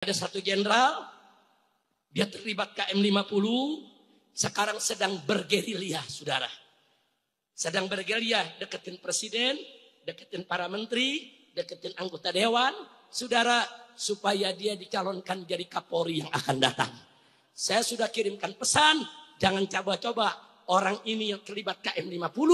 Ada satu jenderal, dia terlibat KM50, sekarang sedang bergerilya, saudara. Sedang bergerilya, deketin presiden, deketin para menteri, deketin anggota dewan, saudara, supaya dia dicalonkan jadi Kapolri yang akan datang. Saya sudah kirimkan pesan, jangan coba-coba orang ini yang terlibat KM50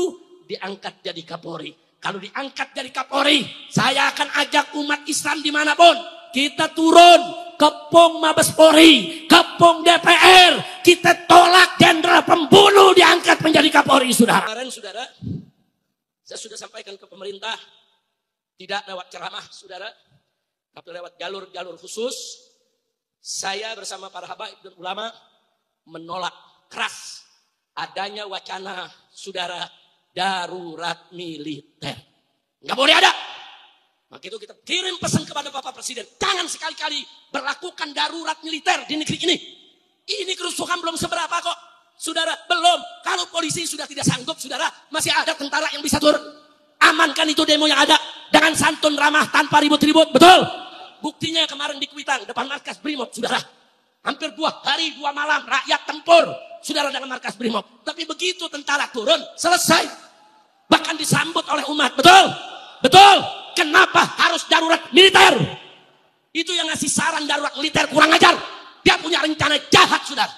diangkat jadi Kapolri. Kalau diangkat jadi Kapolri, saya akan ajak umat Islam dimanapun. Kita turun ke Pong Mabes Polri, ke Pong DPR. Kita tolak jenderal pembunuh diangkat menjadi Kapolri, saudara. Kemarin, saudara, saya sudah sampaikan ke pemerintah, tidak lewat ceramah, saudara, tapi lewat jalur-jalur khusus. Saya bersama para habaib dan ulama menolak keras adanya wacana, saudara, darurat militer. Nggak boleh ada. Maka itu kita kirim pesan kepada Bapak Presiden. Jangan sekali-kali berlakukan darurat militer di negeri ini. Ini kerusuhan belum seberapa kok. Saudara, belum. Kalau polisi sudah tidak sanggup, saudara, masih ada tentara yang bisa turun. Amankan itu demo yang ada. Dengan santun ramah tanpa ribut-ribut. Betul. Buktinya kemarin di Kuitang, depan markas Brimob, saudara. Hampir 2 hari 2 malam rakyat tempur, saudara, dengan markas Brimob. Tapi begitu tentara turun, selesai. Bahkan disambut oleh umat. Betul. Betul. Kenapa harus darurat militer? Itu yang ngasih saran darurat militer kurang ajar. Dia punya rencana jahat, saudara.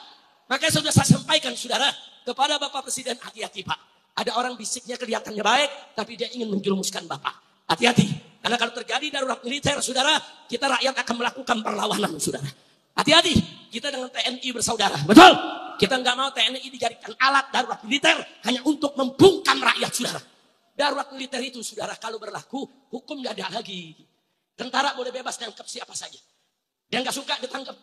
Makanya sudah saya sampaikan, saudara, kepada Bapak Presiden, hati-hati Pak. Ada orang bisiknya kelihatannya baik, tapi dia ingin menjerumuskan Bapak. Hati-hati. Karena kalau terjadi darurat militer, saudara, kita rakyat akan melakukan perlawanan, saudara. Hati-hati. Kita dengan TNI bersaudara. Betul. Kita nggak mau TNI dijadikan alat darurat militer hanya untuk membungkam rakyat, saudara. Darurat militer itu, saudara, kalau berlaku, hukum gak ada lagi. Tentara boleh bebas nangkep siapa saja. Dia gak suka ditangkap.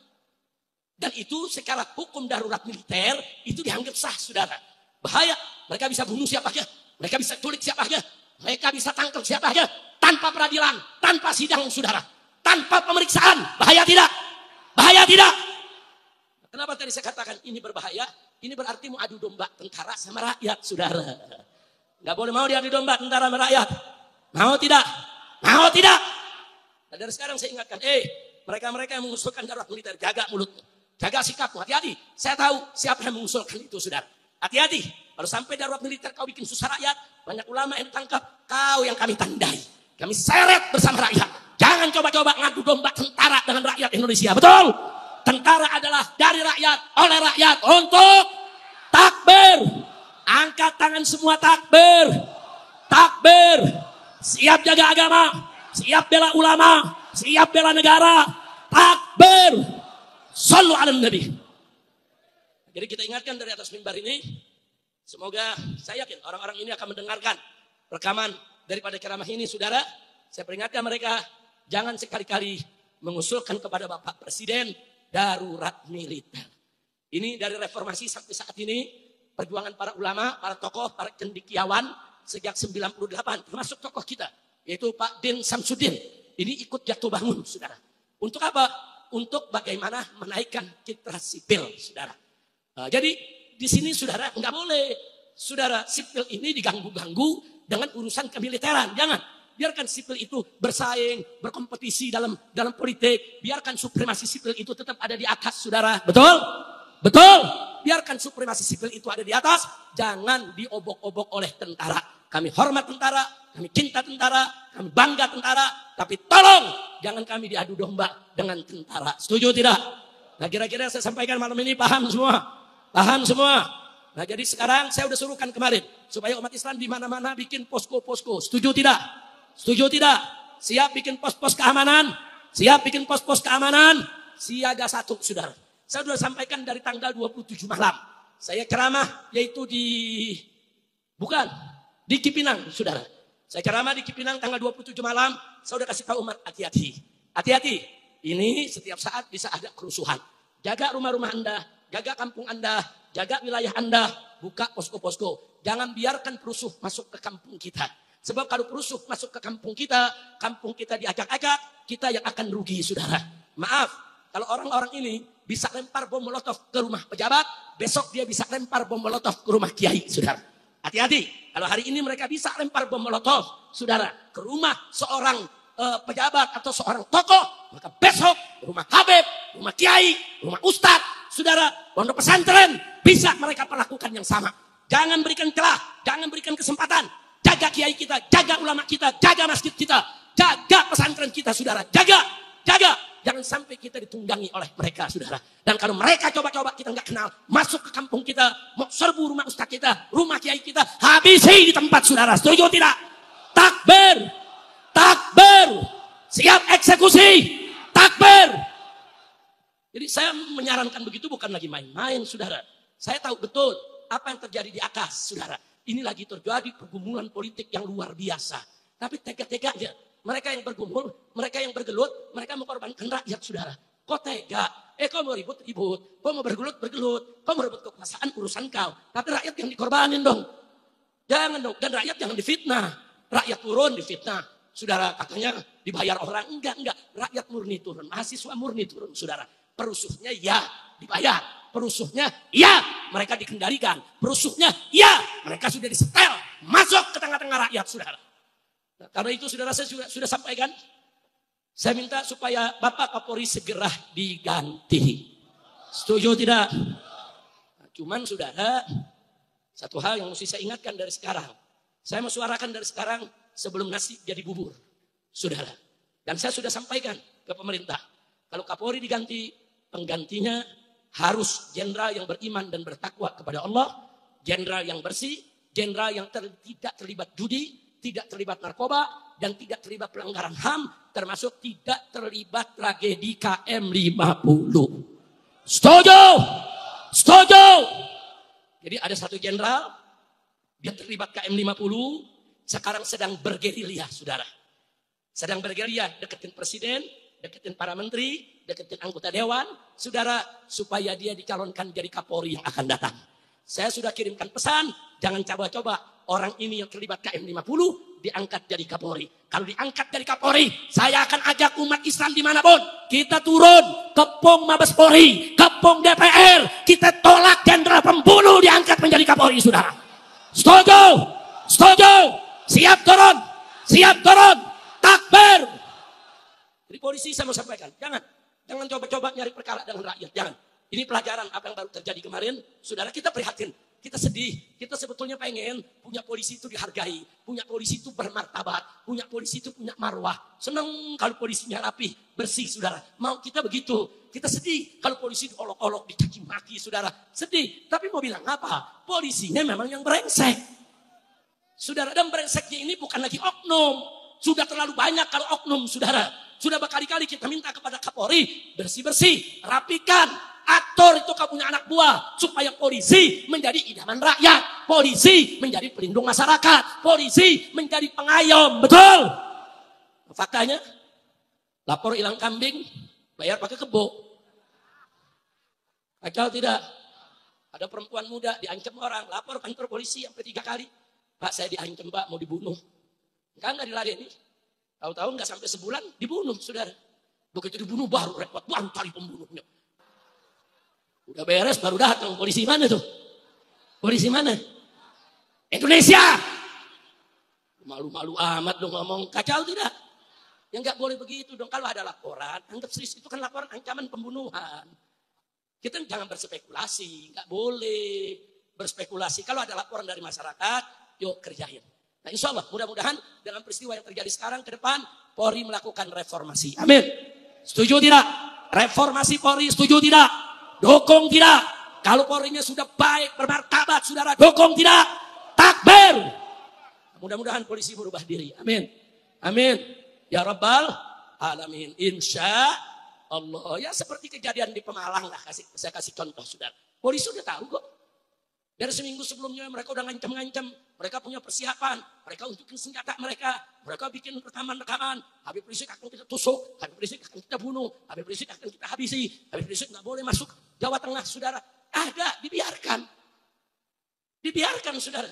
Dan itu secara hukum darurat militer, itu dianggap sah, saudara. Bahaya. Mereka bisa bunuh siapa aja. Mereka bisa culik siapa aja. Mereka bisa tangkap siapa aja. Tanpa peradilan, tanpa sidang, saudara. Tanpa pemeriksaan. Bahaya tidak? Bahaya tidak? Kenapa tadi saya katakan ini berbahaya? Ini berarti mau adu domba tentara sama rakyat, saudara. Gak boleh mau diadu domba tentara sama rakyat. Mau tidak? Mau tidak? Nah, dari sekarang saya ingatkan, mereka-mereka yang mengusulkan darurat militer, jaga mulutmu, jaga sikapmu, hati-hati. Saya tahu siapa yang mengusulkan itu, saudara. Hati-hati. Kalau sampai darurat militer kau bikin susah rakyat, banyak ulama yang ditangkap, kau yang kami tandai. Kami seret bersama rakyat. Jangan coba-coba ngadu domba tentara dengan rakyat Indonesia. Betul? Tentara adalah dari rakyat, oleh rakyat, untuk takbir. Angkat tangan semua, takbir. Takbir. Siap jaga agama. Siap bela ulama. Siap bela negara. Takbir. Shallu ala nabi. Jadi kita ingatkan dari atas mimbar ini. Semoga saya yakin orang-orang ini akan mendengarkan rekaman daripada ceramah ini, saudara. Saya peringatkan mereka. Jangan sekali-kali mengusulkan kepada Bapak Presiden darurat militer. Ini dari reformasi sampai saat ini. Perjuangan para ulama, para tokoh, para cendekiawan sejak 98, termasuk tokoh kita, yaitu Pak Din Samsudin. Ini ikut jatuh bangun, saudara. Untuk apa? Untuk bagaimana menaikkan citra sipil, saudara. Jadi di sini, saudara, nggak boleh, saudara, sipil ini diganggu-ganggu dengan urusan kemiliteran. Jangan. Biarkan sipil itu bersaing, berkompetisi dalam politik. Biarkan supremasi sipil itu tetap ada di atas, saudara. Betul? Betul. Biarkan supremasi sipil itu ada di atas. Jangan diobok-obok oleh tentara. Kami hormat tentara. Kami cinta tentara. Kami bangga tentara. Tapi tolong jangan kami diadu domba dengan tentara. Setuju tidak? Nah, kira-kira saya sampaikan malam ini paham semua? Paham semua? Nah, jadi sekarang saya udah suruhkan kemarin. Supaya umat Islam di mana-mana bikin posko-posko. Setuju tidak? Setuju tidak? Siap bikin pos-pos keamanan? Siap bikin pos-pos keamanan? Siaga 1, saudara. Saya sudah sampaikan dari tanggal 27 malam. Saya ceramah yaitu di Cipinang, saudara. Saya ceramah di Cipinang tanggal 27 malam. Saya sudah kasih tahu umat, hati-hati. Hati-hati. Ini setiap saat bisa ada kerusuhan. Jaga rumah-rumah Anda, jaga kampung Anda, jaga wilayah Anda, buka posko-posko. Jangan biarkan perusuh masuk ke kampung kita. Sebab kalau perusuh masuk ke kampung kita diacak-acak, kita yang akan rugi, saudara. Maaf, kalau orang-orang ini bisa lempar bom molotov ke rumah pejabat, besok dia bisa lempar bom molotov ke rumah kiai, saudara. Hati-hati. Kalau hari ini mereka bisa lempar bom molotov, saudara, ke rumah seorang pejabat atau seorang tokoh, maka besok rumah Habib, rumah Kiai, rumah Ustadz, saudara, pondok pesantren bisa mereka perlakukan yang sama. Jangan berikan celah, jangan berikan kesempatan. Jaga kiai kita, jaga ulama kita, jaga masjid kita, jaga pesantren kita, saudara. Jaga. Jangan sampai kita ditunggangi oleh mereka, saudara. Dan kalau mereka coba-coba kita nggak kenal, masuk ke kampung kita, mau serbu rumah ustaz kita, rumah kiai kita, habisi di tempat, saudara. Setuju tidak? Takbir, siap eksekusi, takbir. Jadi saya menyarankan begitu bukan lagi main-main, saudara. Saya tahu betul apa yang terjadi di atas, saudara. Ini lagi terjadi pergumulan politik yang luar biasa. Tapi tega-teganya mereka yang bergumul, mereka yang bergelut, mereka mengorbankan rakyat, saudara. Kok tega? Kau mau ribut-ribut, kau mau bergelut-bergelut, kau mau rebut kekuasaan urusan kau. Tapi rakyat yang dikorbanin dong. Jangan dong, dan rakyat jangan difitnah. Rakyat turun difitnah. Saudara katanya dibayar orang, enggak. Rakyat murni turun, mahasiswa murni turun, saudara. Perusuhnya ya dibayar, perusuhnya ya mereka dikendalikan, perusuhnya ya mereka sudah disetel, masuk ke tengah-tengah rakyat, saudara. Nah, karena itu saudara saya sudah sampaikan, saya minta supaya Bapak Kapolri segera diganti. Setuju tidak? Nah, cuman saudara, satu hal yang mesti saya ingatkan dari sekarang. Saya mau suarakan dari sekarang sebelum nasi jadi bubur, saudara. Dan saya sudah sampaikan ke pemerintah, kalau Kapolri diganti, penggantinya harus jenderal yang beriman dan bertakwa kepada Allah, jenderal yang bersih, jenderal yang tidak terlibat judi, tidak terlibat narkoba, dan tidak terlibat pelanggaran HAM, termasuk tidak terlibat tragedi KM50. Setuju. Jadi ada satu jenderal, dia terlibat KM50, sekarang sedang bergerilya, saudara. Sedang bergerilya, deketin presiden, deketin para menteri, deketin anggota dewan, saudara, supaya dia dicalonkan jadi Kapolri yang akan datang. Saya sudah kirimkan pesan, jangan coba-coba orang ini yang terlibat KM50 diangkat jadi Kapolri. Kalau diangkat jadi Kapolri, saya akan ajak umat Islam dimanapun. Kita turun ke Pong Mabes Polri, ke Pong DPR. Kita tolak jenderal pembunuh diangkat menjadi Kapolri, saudara. Setuju. Siap turun. Takbir. Jadi polisi saya mau sampaikan, jangan coba-coba nyari perkara dengan rakyat, jangan. Ini pelajaran apa yang baru terjadi kemarin, saudara. Kita prihatin, kita sedih, kita sebetulnya pengen punya polisi itu dihargai, punya polisi itu bermartabat, punya polisi itu punya marwah. Senang kalau polisinya rapi, bersih, saudara. Mau kita begitu. Kita sedih kalau polisi diolok-olok, dicaci maki, saudara. Sedih, tapi mau bilang apa? Polisinya memang yang brengsek, saudara. Dan brengseknya ini bukan lagi oknum. Sudah terlalu banyak kalau oknum, saudara. Sudah berkali-kali kita minta kepada Kapolri, bersih-bersih, rapikan, atur itu kau punya anak buah, supaya polisi menjadi idaman rakyat, polisi menjadi pelindung masyarakat, polisi menjadi pengayom, betul? Faktanya, lapor hilang kambing, bayar pakai kebo. Kacau tidak? Ada perempuan muda diancam orang, lapor kantor polisi sampai 3 kali. Pak, saya diancam, Pak, mau dibunuh. Enggak diladeni. Tahu-tahu nggak sampai sebulan dibunuh, saudara. Begitu dibunuh baru repot, baru cari pembunuhnya. Udah beres baru datang. Polisi mana tuh? Polisi mana? Indonesia. Malu-malu amat dong ngomong, kacau tidak? Ya nggak boleh begitu dong. Kalau ada laporan, anggap serius, itu kan laporan ancaman pembunuhan. Kita jangan berspekulasi, nggak boleh berspekulasi. Kalau ada laporan dari masyarakat, yuk kerjain. Nah, insya Allah mudah-mudahan dengan peristiwa yang terjadi sekarang ke depan, Polri melakukan reformasi. Amin. Setuju tidak? Reformasi Polri, setuju tidak? Dukung tidak? Kalau Polrinya sudah baik, bermartabat, saudara, dukung tidak? Takbir. Mudah-mudahan polisi berubah diri. Amin. Amin. Ya Rabbal Alamin. Insya Allah. Ya seperti kejadian di Pemalang lah. Saya kasih contoh, saudara. Polisi sudah tahu kok. Dari seminggu sebelumnya mereka udah ngancam-ngancam. Mereka punya persiapan. Mereka untukin senjata mereka. Mereka bikin rekaman-rekaman. Habib Rizik akan kita tusuk. Habib Rizik akan kita bunuh. Habib Rizik akan kita habisi. Habib Rizik gak boleh masuk Jawa Tengah, saudara. Ada, dibiarkan. Dibiarkan, saudara.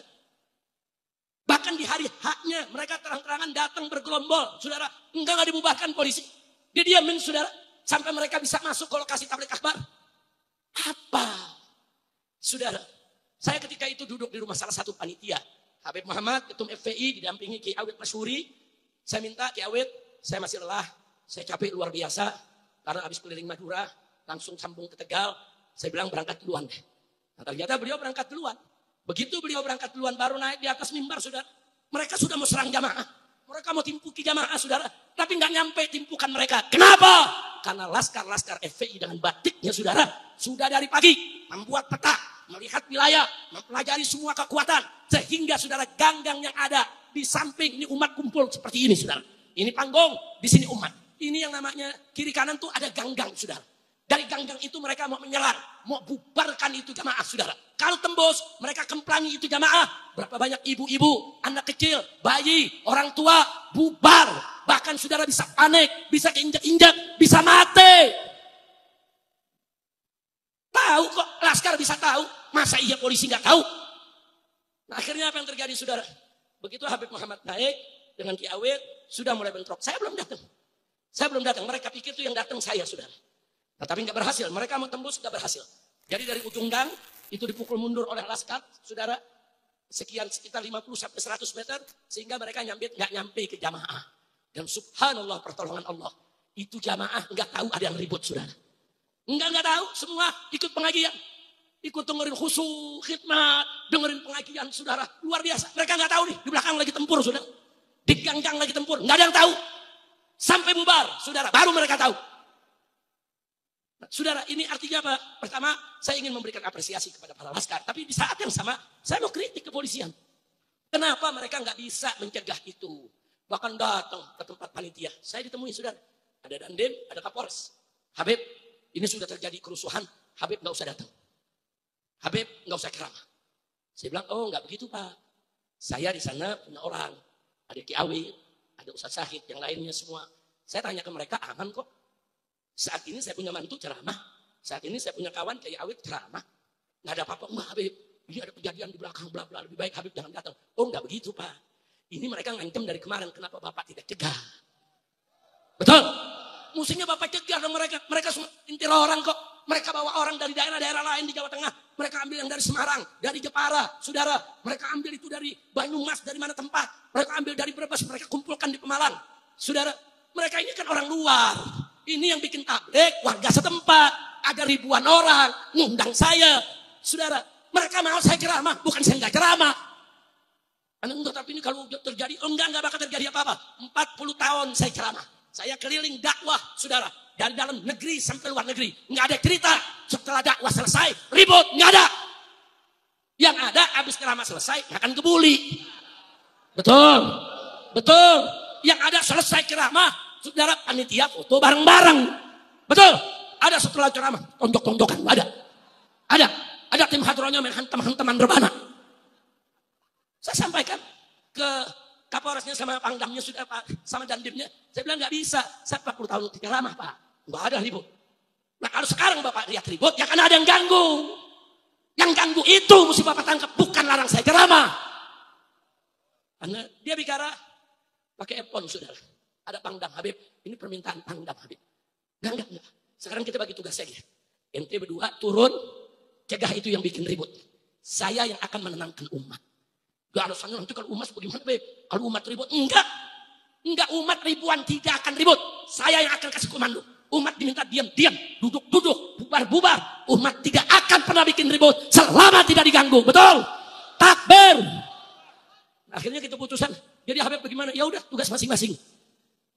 Bahkan di hari haknya mereka terang-terangan datang bergelombol, saudara. Enggak dibubarkan polisi. Dia diamin, saudara. Sampai mereka bisa masuk ke lokasi tabligh akbar. Apa? Saudara. Saya ketika itu duduk di rumah salah satu panitia. Habib Muhammad, ketum FPI, didampingi Ki Awid Masyuri. Saya minta Ki Awid, saya masih lelah, saya capek luar biasa. Karena habis keliling Madura, langsung sambung ke Tegal. Saya bilang berangkat duluan deh. Nah, ternyata beliau berangkat duluan. Begitu beliau berangkat duluan baru naik di atas mimbar, saudara. Mereka sudah mau serang jamaah. Mereka mau timpuki jamaah, saudara. Tapi nggak nyampe timpukan mereka. Kenapa? Karena laskar-laskar FPI dengan batiknya, saudara, sudah dari pagi membuat peta, melihat wilayah, mempelajari semua kekuatan. Sehingga, saudara, ganggang yang ada di samping ini umat kumpul seperti ini, saudara. Ini panggung, di sini umat. Ini yang namanya kiri kanan tuh ada ganggang, saudara. Dari ganggang itu mereka mau menyerang, mau bubarkan itu jamaah, saudara. Kalau tembus, mereka kemplangi itu jamaah. Berapa banyak ibu-ibu, anak kecil, bayi, orang tua, bubar. Bahkan saudara bisa panik, bisa keinjak-injak, bisa mati. Tahu kok, laskar bisa tahu. Masa iya polisi nggak tahu? Nah, akhirnya apa yang terjadi, saudara? Begitu Habib Muhammad naik dengan Ki Awit, sudah mulai bentrok. Saya belum datang. Saya belum datang. Mereka pikir itu yang datang saya, saudara. Nah, tapi nggak berhasil. Mereka mau tembus nggak berhasil. Jadi dari ujung gang itu dipukul mundur oleh laskar, saudara, sekitar 50 sampai 100 meter sehingga mereka nggak nyampe ke jamaah. Dan subhanallah pertolongan Allah, itu jamaah nggak tahu ada yang ribut, saudara. Nggak tahu, semua ikut pengajian, ikut dengerin khusyuk, khidmat, dengerin pengajian, saudara, luar biasa. Mereka nggak tahu nih di belakang lagi tempur, saudara, di gang-gang lagi tempur, nggak ada yang tahu sampai bubar, saudara, baru mereka tahu. Saudara, ini artinya apa? Pertama, saya ingin memberikan apresiasi kepada para laskar. Tapi di saat yang sama, saya mau kritik kepolisian. Kenapa mereka nggak bisa mencegah itu? Bahkan datang ke tempat panitia. Saya ditemui, saudara. Ada Dandim, ada Kapolres. Habib, ini sudah terjadi kerusuhan. Habib nggak usah datang. Habib nggak usah ceramah. Saya bilang, oh nggak begitu, Pak. Saya di sana punya orang. Ada Ki Awit, ada Ustaz Syahid, yang lainnya semua. Saya tanya ke mereka, aman kok. Saat ini saya punya mantu ceramah. Saat ini saya punya kawan kayak Awit ceramah. Nggak ada apa-apa. Enggak, Habib. Ini ada kejadian di belakang, bla bla. Lebih baik Habib jangan datang. Oh, nggak begitu, Pak. Ini mereka ngancam dari kemarin. Kenapa Bapak tidak cegah? Betul. Musuhnya Bapak cegah dan mereka. Mereka semua intir orang kok. Mereka bawa orang dari daerah-daerah lain di Jawa Tengah. Mereka ambil yang dari Semarang, dari Jepara, saudara. Mereka ambil itu dari Banyumas, dari mana tempat. Mereka ambil dari Brebes, mereka kumpulkan di Pemalang. Saudara, mereka ini kan orang luar. Ini yang bikin tablik warga setempat. Ada ribuan orang ngundang saya. Saudara, mereka mau saya ceramah. Bukan saya nggak ceramah. Tapi ini kalau terjadi, enggak bakal terjadi apa-apa. 40 tahun saya ceramah. Saya keliling dakwah, saudara. Dari dalam negeri sampai luar negeri. Nggak ada cerita. Setelah dakwah selesai, ribut. Nggak ada. Yang ada, habis ceramah selesai, akan kebuli. Betul. Betul. Yang ada selesai ceramah, saudara, panitia foto bareng-bareng. Betul. Ada setelah ceramah, tonjok-tonjokan. Ada. Ada tim hadronya main hantam-hantaman rebana. Saya sampaikan ke Kapolresnya sama Pangdamnya, sudah Pak, sama Dandimnya. Saya bilang nggak bisa. Saya 40 tahun ceramah, Pak. Nggak ada ribut. Nah kalau sekarang Bapak lihat ribut, ya kan ada yang ganggu. Yang ganggu itu mesti Bapak tangkap. Bukan larang saya ceramah. Karena dia bicara pakai epon, saudara. Ada Pangdam Habib, ini permintaan Pangdam Habib. Enggak. Sekarang kita bagi tugas saja. Ente berdua turun, cegah itu yang bikin ribut. Saya yang akan menenangkan umat. Gak alasannya nanti kalau umat bagaimana, Beb? Kalau umat ribut, enggak umat ribuan tidak akan ribut. Saya yang akan kasih komando. Umat diminta diam, duduk, bubar. Umat tidak akan pernah bikin ribut selama tidak diganggu. Betul? Takbir. Akhirnya kita putusan. Jadi Habib bagaimana? Ya udah, tugas masing-masing.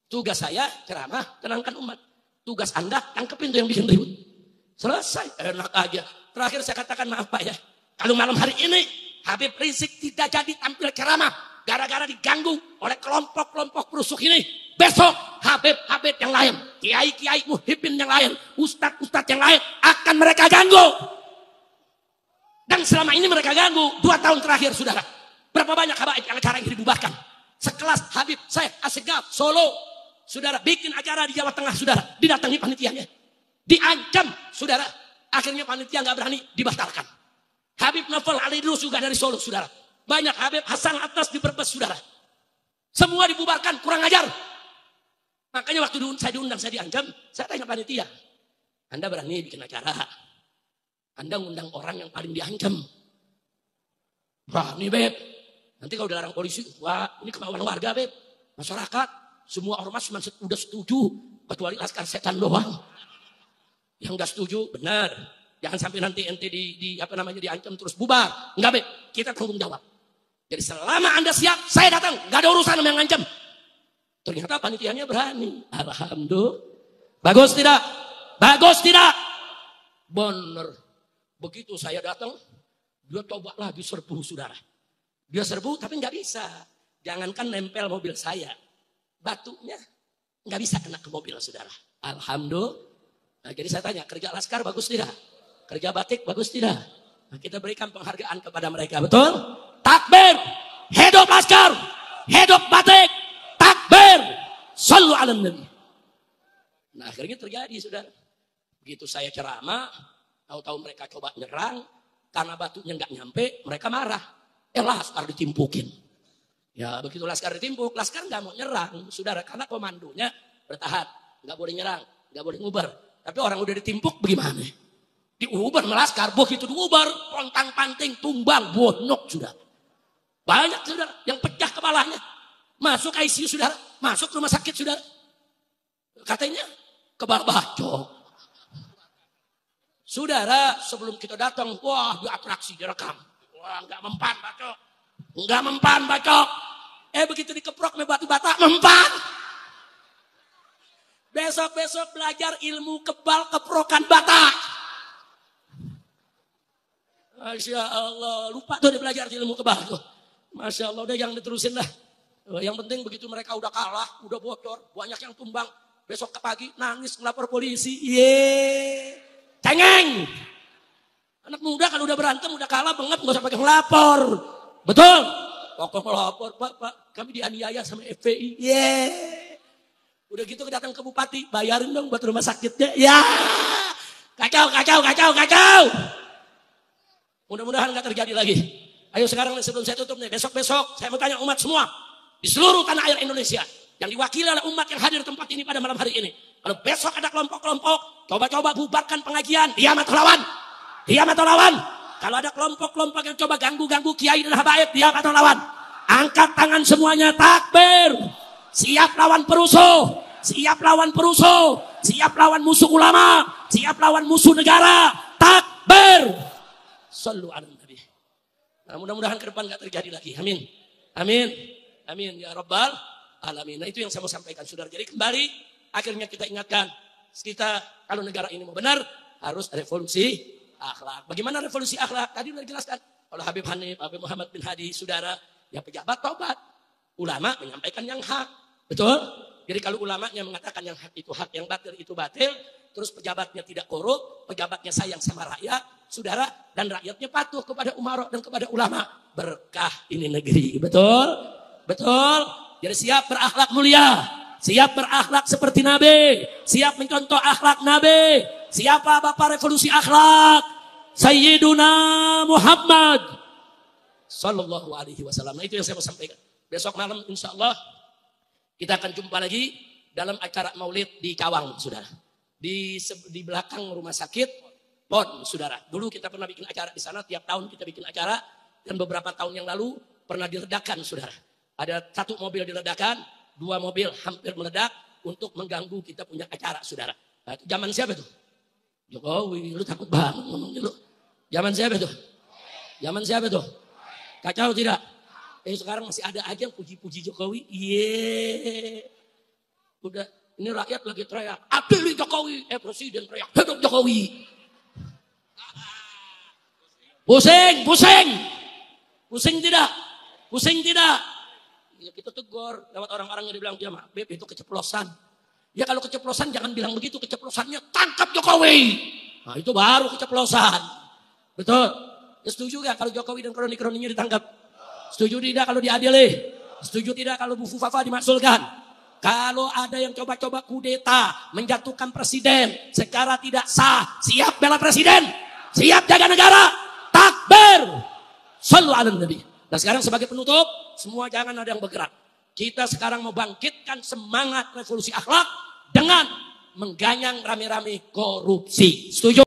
Tugas saya ceramah, tenangkan umat. Tugas Anda tangkepin tuh yang bikin ribut. Selesai, enak aja. Terakhir saya katakan, maaf Pak ya. Kalau malam hari ini Habib Rizik tidak jadi tampil ceramah gara-gara diganggu oleh kelompok-kelompok perusuh ini. Besok Habib yang lain, kiai-kiai muhibbin yang lain, ustadz-ustadz yang lain akan mereka ganggu. Dan selama ini mereka ganggu 2 tahun terakhir, saudara. Berapa banyak habaib yang acara ini dibubarkan? Sekelas Habib Syekh Assegaf Solo, saudara, bikin acara di Jawa Tengah, saudara, didatangi panitianya, diancam, saudara. Akhirnya panitia nggak berani, dibatalkan. Habib Novel Ali Idrus juga dari Solo, saudara. Banyak Habib Hasan Atnas di Brebes, saudara. Semua dibubarkan, kurang ajar. Makanya waktu saya diundang, saya diancam, saya tanya panitia, Anda berani bikin acara? Anda ngundang orang yang paling diancam. Berani, Beb. Nanti kalau dilarang polisi, wah ini kemauan warga, Beb. Masyarakat. Semua ormas cuma udah setuju, kecuali Laskar Setan doang. Yang nggak setuju, benar. Jangan sampai nanti ente diancam terus bubar. Enggak, Beb. Kita tanggung jawab. Jadi selama Anda siap, saya datang. Nggak ada urusan sama yang ngancam. Ternyata panitianya berani. Alhamdulillah. Bagus tidak? Bagus tidak? Benar. Begitu saya datang, dia coba lagi serbu, saudara. Dia serbu tapi nggak bisa. Jangankan nempel mobil saya. Batunya nggak bisa kena ke mobil, saudara. Alhamdulillah. Nah, jadi saya tanya, kerja Laskar bagus tidak? Kerja batik bagus tidak? Nah, kita berikan penghargaan kepada mereka, betul? Takbir, hidup Laskar, hidup batik, takbir, shallu ala nabi. Nah, akhirnya terjadi, saudara. Begitu saya ceramah, tahu-tahu mereka coba nyerang, karena batunya nggak nyampe, mereka marah. Laskar ditimpukin. Ya begitu Laskar ditimpuk, Laskar nggak mau nyerang, saudara, karena komandonya bertahan, nggak boleh nyerang, nggak boleh ngubar. Tapi orang udah ditimpuk bagaimana? Diubar Laskar, begitu diubar, pontang panting, tumbang, bonok, saudara. Banyak, saudara, yang pecah kepalanya, masuk ICU, saudara, masuk rumah sakit, saudara. Katanya kebal bacok. Saudara, sebelum kita datang, wah di atraksi direkam, wah nggak mempan bacok. Enggak mempan bacok. Begitu dikeprok sama batu bata, mempan. Besok-besok belajar ilmu kebal keprokan bata. Masya Allah. Lupa tuh dia belajar ilmu kebal tuh. Masya Allah, udah yang diterusin lah. Yang penting begitu mereka udah kalah, udah bocor, banyak yang tumbang. Besok ke pagi nangis ngelapor polisi. Cengeng. Anak muda kalau udah berantem, udah kalah, bengep, gak usah pakai ngelapor. Betul? Pokok melapor, Pak, kami dianiaya sama FPI. Udah gitu datang ke bupati, bayarin dong buat rumah sakitnya. Kacau. Mudah-mudahan gak terjadi lagi. Ayo sekarang sebelum saya tutup nih, besok-besok saya mau tanya umat semua di seluruh tanah air Indonesia yang diwakili oleh umat yang hadir di tempat ini pada malam hari ini. Kalau besok ada kelompok-kelompok coba-coba bubarkan pengajian, diam atau lawan? Diam atau lawan? Kalau ada kelompok-kelompok yang coba ganggu-ganggu kiai dan habaib, diam atau lawan? Angkat tangan semuanya, takbir. Siap lawan perusuh, siap lawan perusuh, siap lawan musuh ulama, siap lawan musuh negara. Takbir. Shallu ala nabi. Nah, mudah-mudahan ke depan gak terjadi lagi. Amin. Amin. Amin ya rabbal alamin. Nah, itu yang saya mau sampaikan, saudara. Jadi kembali akhirnya kita ingatkan, kita kalau negara ini mau benar harus revolusi akhlak. Bagaimana revolusi akhlak? Tadi sudah dijelaskan oleh Habib Hanif, Habib Muhammad bin Hadi, saudara. Ya pejabat tobat, ulama menyampaikan yang hak, betul? Jadi kalau ulamanya mengatakan yang hak itu hak, yang batil itu batil, terus pejabatnya tidak korup, pejabatnya sayang sama rakyat, saudara, dan rakyatnya patuh kepada umara dan kepada ulama, berkah ini negeri, betul? Betul? Jadi siap berakhlak mulia, siap berakhlak seperti Nabi, siap mencontoh akhlak Nabi. Siapa Bapak revolusi akhlak? Sayyiduna Muhammad sallallahu alaihi wasallam. Nah, itu yang saya mau sampaikan. Besok malam insya Allah kita akan jumpa lagi dalam acara maulid di Cawang, saudara. Di belakang rumah sakit PON, saudara. Dulu kita pernah bikin acara di sana, tiap tahun kita bikin acara. Dan beberapa tahun yang lalu pernah diledakan, saudara. Ada 1 mobil diledakan, 2 mobil hampir meledak untuk mengganggu kita punya acara, saudara. Nah, itu zaman siapa tuh? Jokowi, lu takut banget ngomongnya lu. Zaman siapa tuh? Zaman siapa tuh? Kacau tidak? Sekarang masih ada aja yang puji-puji Jokowi. Udah, ini rakyat lagi teriak, adili Jokowi. Presiden teriak, hidup Jokowi. Pusing, pusing. Pusing tidak? Pusing tidak? Ya, kita tegur lewat orang-orang yang dibilang, dia maaf, Beb, itu keceplosan. Ya kalau keceplosan jangan bilang begitu, keceplosannya tangkap Jokowi. Nah itu baru keceplosan. Betul? Ya, setuju gak kalau Jokowi dan kroni-kroninya ditangkap? Setuju tidak kalau diadili? Setuju tidak kalau Bu Fufafa dimaksulkan? Kalau ada yang coba-coba kudeta, menjatuhkan presiden secara tidak sah, siap bela presiden? Siap jaga negara? Takbir! Shallu ala nabi. Nah sekarang sebagai penutup, semua jangan ada yang bergerak. Kita sekarang mau bangkitkan semangat revolusi akhlak dengan mengganyang rame-rame korupsi. Setuju?